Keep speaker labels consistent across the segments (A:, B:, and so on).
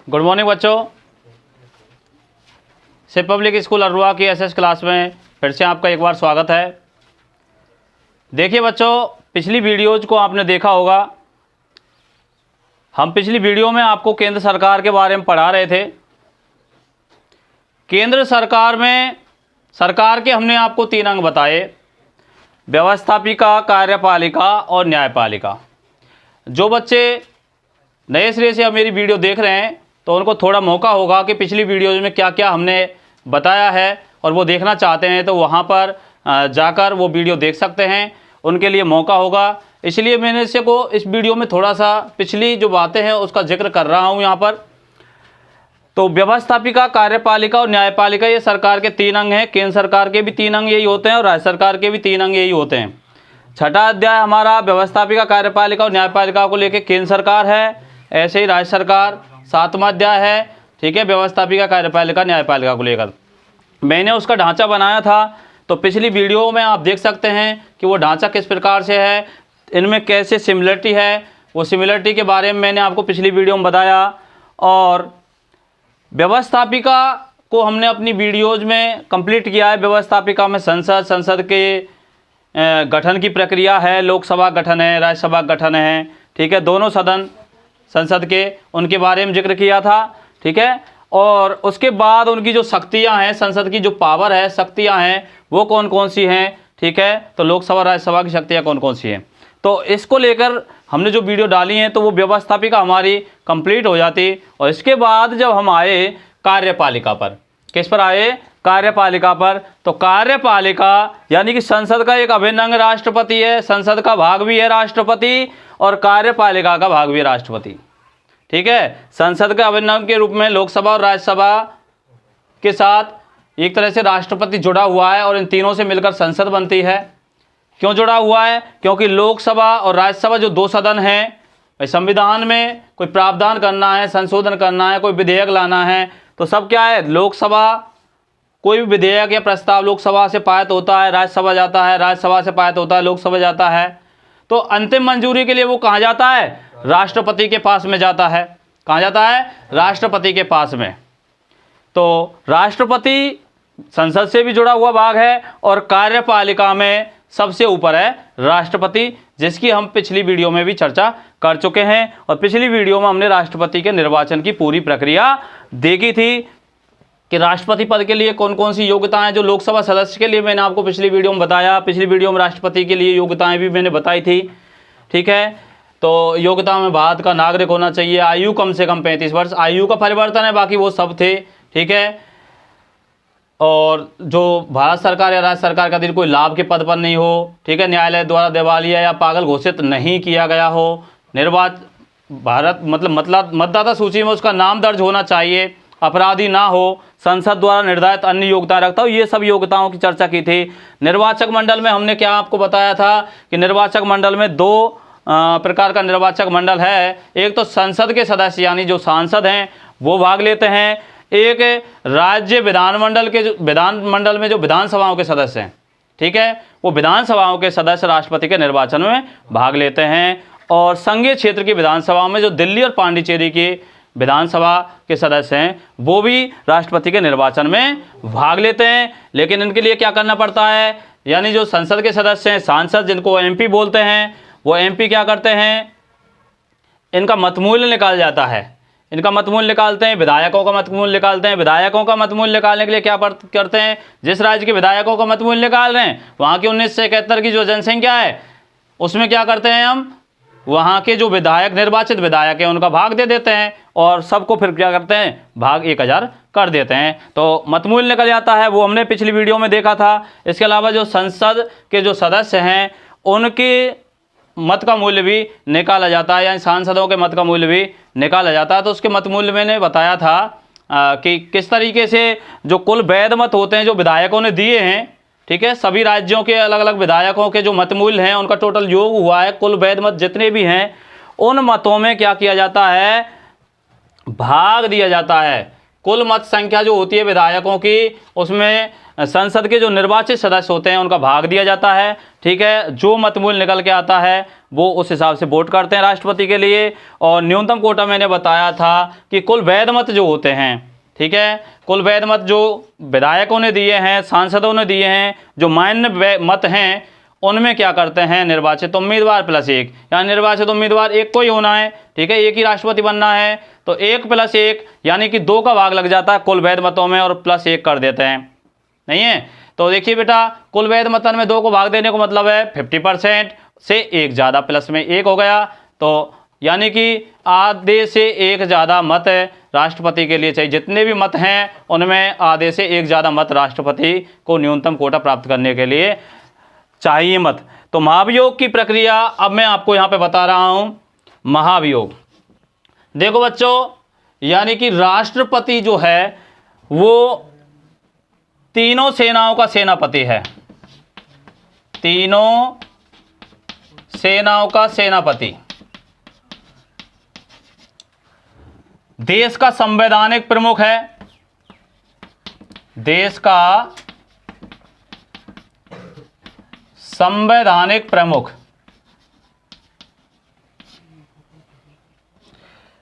A: Good morning बच्चों। से public school अरुआ की एसएस क्लास में फिर से आपका एक बार स्वागत है। देखिए बच्चों, पिछली वीडियोज को आपने देखा होगा। हम पिछली वीडियो में आपको केंद्र सरकार के बारे में पढ़ा रहे थे। केंद्र सरकार में सरकार के हमने आपको 3 अंग बताए: व्यवस्थापिका, कार्यपालिका और न्यायपालिका। जो बच्चे नए सिरे से अब मेरी वीडियो देख रहे हैं तो उनको थोड़ा मौका होगा कि पिछली वीडियोज में क्या क्या हमने बताया है, और वो देखना चाहते हैं तो वहाँ पर जाकर वो वीडियो देख सकते हैं, उनके लिए मौका होगा। इसलिए मैंने इस वीडियो में थोड़ा सा पिछली जो बातें हैं उसका जिक्र कर रहा हूँ यहाँ पर। तो व्यवस्थापिका, कार्यपालिका और न्यायपालिका ये सरकार के 3 अंग हैं। केंद्र सरकार के भी 3 अंग यही होते हैं और राज्य सरकार के भी 3 अंग यही होते हैं। छठा अध्याय हमारा व्यवस्थापिका, कार्यपालिका और न्यायपालिका को लेकर केंद्र सरकार है, ऐसे ही राज्य सरकार। 7वां अध्याय है, ठीक है, व्यवस्थापिका, कार्यपालिका, न्यायपालिका को लेकर। मैंने उसका ढांचा बनाया था, तो पिछली वीडियो में आप देख सकते हैं कि वो ढांचा किस प्रकार से है, इनमें कैसे सिमिलरिटी है। वो सिमिलरिटी के बारे में मैंने आपको पिछली वीडियो में बताया। और व्यवस्थापिका को हमने अपनी वीडियोज में कंप्लीट किया है। व्यवस्थापिका में संसद के गठन की प्रक्रिया है, लोकसभा गठन है, राज्यसभा गठन है, ठीक है, दोनों सदन संसद के, उनके बारे में जिक्र किया था, ठीक है। और उसके बाद उनकी जो शक्तियां हैं, संसद की जो पावर है, शक्तियां हैं, वो कौन कौन सी हैं, ठीक है। तो लोकसभा राज्यसभा की शक्तियां कौन कौन सी हैं, तो इसको लेकर हमने जो वीडियो डाली हैं तो वो व्यवस्थापिका हमारी कंप्लीट हो जाती। और इसके बाद जब हम आए कार्यपालिका पर, किस पर आए? कार्यपालिका पर। तो कार्यपालिका यानी कि संसद का एक अभिन्न अंग राष्ट्रपति है, संसद का भाग भी है राष्ट्रपति, और कार्यपालिका का भाग भी है राष्ट्रपति, ठीक है। संसद के अभिन्न अंग के रूप में लोकसभा और राज्यसभा के साथ एक तरह से राष्ट्रपति जुड़ा हुआ है, और इन तीनों से मिलकर संसद बनती है। क्यों जुड़ा हुआ है? क्योंकि लोकसभा और राज्यसभा जो 2 सदन हैं, संविधान में कोई प्रावधान करना है, संशोधन करना है, कोई विधेयक लाना है, तो सब क्या है? लोकसभा, कोई भी विधेयक या प्रस्ताव लोकसभा से पारित होता है, राज्यसभा जाता है, राज्यसभा से पारित होता है, लोकसभा जाता है, तो अंतिम मंजूरी के लिए वो कहाँ जाता है? राष्ट्रपति के पास में जाता है। कहाँ जाता है? राष्ट्रपति के पास में। तो राष्ट्रपति संसद से भी जुड़ा हुआ भाग है, और कार्यपालिका में सबसे ऊपर है राष्ट्रपति, जिसकी हम पिछली वीडियो में भी चर्चा कर चुके हैं। और पिछली वीडियो में हमने राष्ट्रपति के निर्वाचन की पूरी प्रक्रिया देखी थी कि राष्ट्रपति पद के लिए कौन कौन सी योग्यताएं, जो लोकसभा सदस्य के लिए मैंने आपको पिछली वीडियो में बताया। पिछली वीडियो में राष्ट्रपति के लिए योग्यताएं भी मैंने बताई थी, ठीक है। तो योग्यता में भारत का नागरिक होना चाहिए, आयु कम से कम 35 वर्ष, आयु का परिवर्तन है, बाकी वो सब थे, ठीक है। और जो भारत सरकार या राज्य सरकार का अधीन कोई लाभ के पद पर नहीं हो, ठीक है, न्यायालय द्वारा दिवालिया या पागल घोषित नहीं किया गया हो, मतदाता सूची में उसका नाम दर्ज होना चाहिए, अपराधी ना हो, संसद द्वारा निर्धारित अन्य योग्यता रखता हो, ये सब योग्यताओं की चर्चा की थी। निर्वाचक मंडल में हमने क्या आपको बताया था कि निर्वाचक मंडल में 2 प्रकार का निर्वाचक मंडल है। एक तो संसद के सदस्य यानी जो सांसद हैं वो भाग लेते हैं, एक राज्य विधानमंडल में जो विधानसभाओं के सदस्य हैं, ठीक है, वो विधानसभाओं के सदस्य राष्ट्रपति के निर्वाचन में भाग लेते हैं। और संघीय क्षेत्र की विधानसभा में जो दिल्ली और पांडिचेरी की विधानसभा के सदस्य हैं वो भी राष्ट्रपति के निर्वाचन में भाग लेते हैं। लेकिन इनके लिए क्या करना पड़ता है? यानी जो संसद के सदस्य हैं, सांसद जिनको एमपी बोलते हैं, वो एमपी क्या करते हैं? इनका मतमूल्य निकाल जाता है, इनका मतमूल्य निकालते हैं, विधायकों का मतमूल्य निकालते हैं। विधायकों का मतमूल्य निकालने के लिए क्या करते हैं? जिस राज्य के विधायकों का मतमूल्य निकाल रहे हैं, वहाँ की 1971 की जो जनसंख्या है उसमें क्या करते हैं हम? वहाँ के जो विधायक, निर्वाचित विधायक हैं, उनका भाग दे देते हैं, और सबको फिर क्या करते हैं? भाग 1000 कर देते हैं। तो मतमूल्य निकल जाता है, वो हमने पिछली वीडियो में देखा था। इसके अलावा जो संसद के जो सदस्य हैं उनके मत का मूल्य भी निकाला जाता है, यानी सांसदों के मत का मूल्य भी निकाला जाता है। तो उसके मत मूल्य मैंने बताया था कि किस तरीके से जो कुल वैध मत होते हैं जो विधायकों ने दिए हैं, ठीक है, सभी राज्यों के अलग अलग विधायकों के जो मत मूल्य हैं उनका टोटल योग हुआ है, कुल वैध मत जितने भी हैं उन मतों में क्या किया जाता है? भाग दिया जाता है। कुल मत संख्या जो होती है विधायकों की, उसमें संसद के जो निर्वाचित सदस्य होते हैं उनका भाग दिया जाता है, ठीक है। जो मतमूल्य निकल के आता है वो उस हिसाब से वोट करते हैं राष्ट्रपति के लिए। और न्यूनतम कोटा मैंने बताया था कि कुल वैध मत जो होते हैं, ठीक है, कुल वैध मत जो विधायकों ने दिए हैं, सांसदों ने दिए हैं, जो मान्य मत हैं, उनमें क्या करते हैं, निर्वाचित उम्मीदवार प्लस एक, यानी निर्वाचित उम्मीदवार एक को ही होना है, ठीक है, एक ही राष्ट्रपति बनना है, तो एक प्लस एक यानी कि 2 का भाग लग जाता है कुल वैध मतों में और प्लस 1 कर देते हैं, नहीं है। तो देखिए बेटा, कुल वैध मतन में 2 को भाग देने को मतलब है 50% से एक ज़्यादा प्लस में 1 हो गया, तो यानी कि आधे से एक ज़्यादा मत राष्ट्रपति के लिए चाहिए। जितने भी मत हैं उनमें आधे से एक ज़्यादा मत राष्ट्रपति को न्यूनतम कोटा प्राप्त करने के लिए चाहिए मत। तो महाभियोग की प्रक्रिया अब मैं आपको यहाँ पे बता रहा हूँ। महाभियोग, देखो बच्चों, यानी कि राष्ट्रपति जो है वो तीनों सेनाओं का सेनापति है, तीनों सेनाओं का सेनापति, देश का संवैधानिक प्रमुख है, देश का संवैधानिक प्रमुख,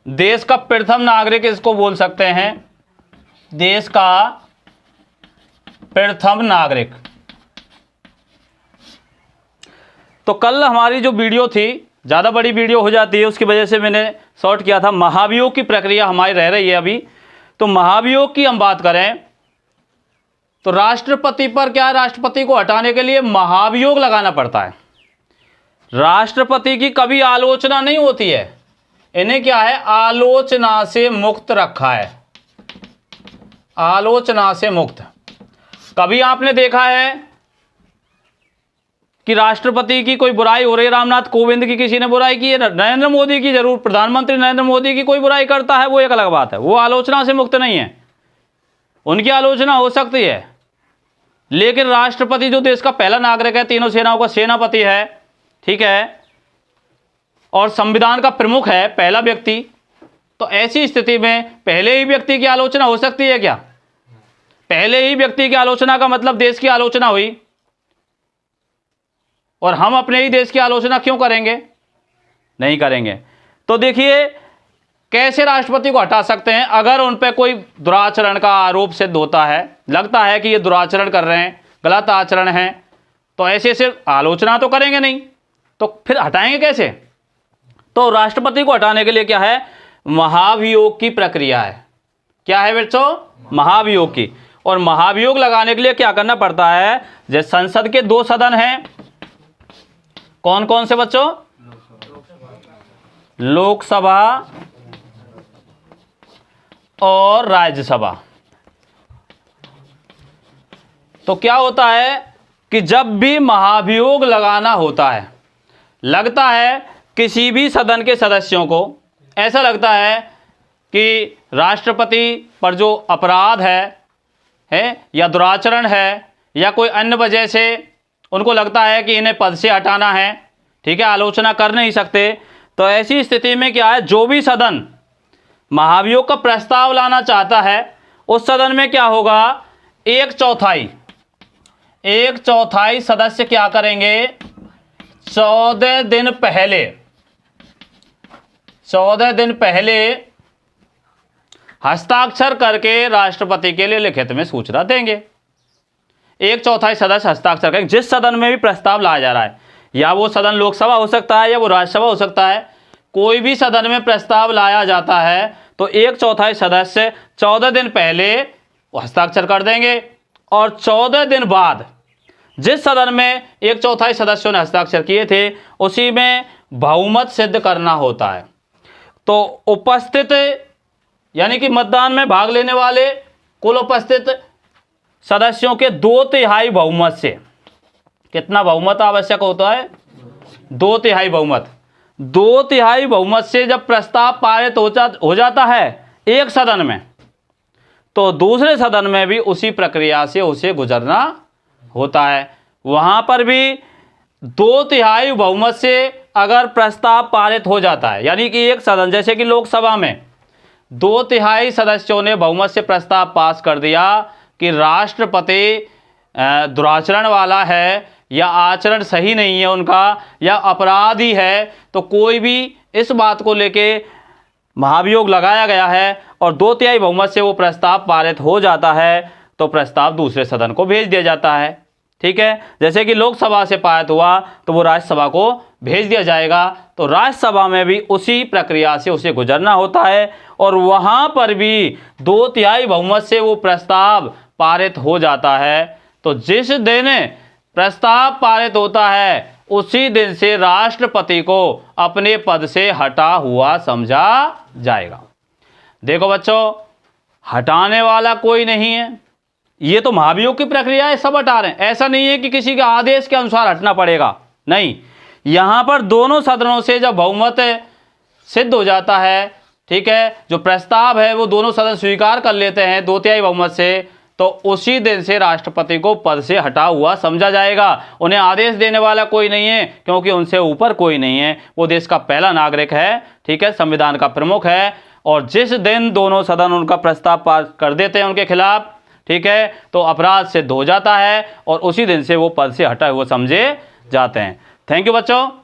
A: देश का प्रथम नागरिक इसको बोल सकते हैं, देश का प्रथम नागरिक। तो कल हमारी जो वीडियो थी ज़्यादा बड़ी वीडियो हो जाती है, उसकी वजह से मैंने शॉर्ट किया था। महाभियोग की प्रक्रिया हमारी रह रही है अभी। तो महाभियोग की हम बात करें तो राष्ट्रपति पर क्या है, राष्ट्रपति को हटाने के लिए महाभियोग लगाना पड़ता है। राष्ट्रपति की कभी आलोचना नहीं होती है, इन्हें क्या है, आलोचना से मुक्त रखा है, आलोचना से मुक्त। कभी आपने देखा है कि राष्ट्रपति की कोई बुराई हो रही है, रामनाथ कोविंद की किसी ने बुराई की है? नरेंद्र मोदी की जरूर, प्रधानमंत्री नरेंद्र मोदी की कोई बुराई करता है, वो एक अलग बात है, वो आलोचना से मुक्त नहीं है, उनकी आलोचना हो सकती है। लेकिन राष्ट्रपति जो देश का पहला नागरिक है, तीनों सेनाओं का सेनापति है, ठीक है, और संविधान का प्रमुख है, पहला व्यक्ति, तो ऐसी स्थिति में पहले ही व्यक्ति की आलोचना हो सकती है क्या? पहले ही व्यक्ति की आलोचना का मतलब देश की आलोचना हुई, और हम अपने ही देश की आलोचना क्यों करेंगे? नहीं करेंगे। तो देखिए कैसे राष्ट्रपति को हटा सकते हैं। अगर उन पर कोई दुराचरण का आरोप सिद्ध होता है, लगता है कि ये दुराचरण कर रहे हैं, गलत आचरण है, तो ऐसे सिर्फ आलोचना तो करेंगे नहीं, तो फिर हटाएंगे कैसे? तो राष्ट्रपति को हटाने के लिए क्या है, महाभियोग की प्रक्रिया है। क्या है बच्चों? महाभियोग की। और महाभियोग लगाने के लिए क्या करना पड़ता है, जैसे संसद के 2 सदन हैं, कौन कौन से बच्चों? लोकसभा और राज्यसभा। तो क्या होता है कि जब भी महाभियोग लगाना होता है, लगता है किसी भी सदन के सदस्यों को ऐसा लगता है कि राष्ट्रपति पर जो अपराध है या दुराचरण है या कोई अन्य वजह से उनको लगता है कि इन्हें पद से हटाना है, ठीक है, आलोचना कर नहीं सकते, तो ऐसी स्थिति में क्या है, जो भी सदन महाभियोग का प्रस्ताव लाना चाहता है उस सदन में क्या होगा, 1/4 सदस्य क्या करेंगे, 14 दिन पहले हस्ताक्षर करके राष्ट्रपति के लिए लिखित में सूचना देंगे। 1/4 सदस्य हस्ताक्षर करेंगे। जिस सदन में भी प्रस्ताव लाया जा रहा है, या वो सदन लोकसभा हो सकता है या वो राज्यसभा हो सकता है, कोई भी सदन में प्रस्ताव लाया जाता है तो 1/4 सदस्य 14 दिन पहले हस्ताक्षर कर देंगे, और 14 दिन बाद जिस सदन में 1/4 सदस्यों ने हस्ताक्षर किए थे उसी में बहुमत सिद्ध करना होता है। तो उपस्थित यानी कि मतदान में भाग लेने वाले कुल उपस्थित सदस्यों के 2/3 बहुमत से, कितना बहुमत आवश्यक होता है, 2/3 बहुमत। 2/3 बहुमत से जब प्रस्ताव पारित हो जाता है एक सदन में, तो दूसरे सदन में भी उसी प्रक्रिया से उसे गुजरना होता है। वहाँ पर भी 2/3 बहुमत से अगर प्रस्ताव पारित हो जाता है, यानी कि एक सदन, जैसे कि लोकसभा में 2/3 सदस्यों ने बहुमत से प्रस्ताव पास कर दिया कि राष्ट्रपति दुराचरण वाला है या आचरण सही नहीं है उनका या अपराधी है, तो कोई भी इस बात को लेके महाभियोग लगाया गया है और 2/3 बहुमत से वो प्रस्ताव पारित हो जाता है, तो प्रस्ताव दूसरे सदन को भेज दिया जाता है। ठीक है, जैसे कि लोकसभा से पारित हुआ तो वो राज्यसभा को भेज दिया जाएगा, तो राज्यसभा में भी उसी प्रक्रिया से उसे गुजरना होता है और वहाँ पर भी 2/3 बहुमत से वो प्रस्ताव पारित हो जाता है। तो जिस दिन प्रस्ताव पारित होता है उसी दिन से राष्ट्रपति को अपने पद से हटा हुआ समझा जाएगा। देखो बच्चों, हटाने वाला कोई नहीं है, ये तो महाभियोग की प्रक्रिया है, सब हटा रहे हैं। ऐसा नहीं है कि किसी के आदेश के अनुसार हटना पड़ेगा, नहीं, यहां पर दोनों सदनों से जब बहुमत सिद्ध हो जाता है, ठीक है, जो प्रस्ताव है वो दोनों सदन स्वीकार कर लेते हैं 2/3 बहुमत से, तो उसी दिन से राष्ट्रपति को पद से हटा हुआ समझा जाएगा। उन्हें आदेश देने वाला कोई नहीं है, क्योंकि उनसे ऊपर कोई नहीं है, वो देश का पहला नागरिक है, ठीक है, संविधान का प्रमुख है। और जिस दिन दोनों सदन उनका प्रस्ताव पास कर देते हैं उनके खिलाफ, ठीक है, तो अपराध सिद्ध हो जाता है और उसी दिन से वो पद से हटा हुआ समझे जाते हैं। थैंक यू बच्चों।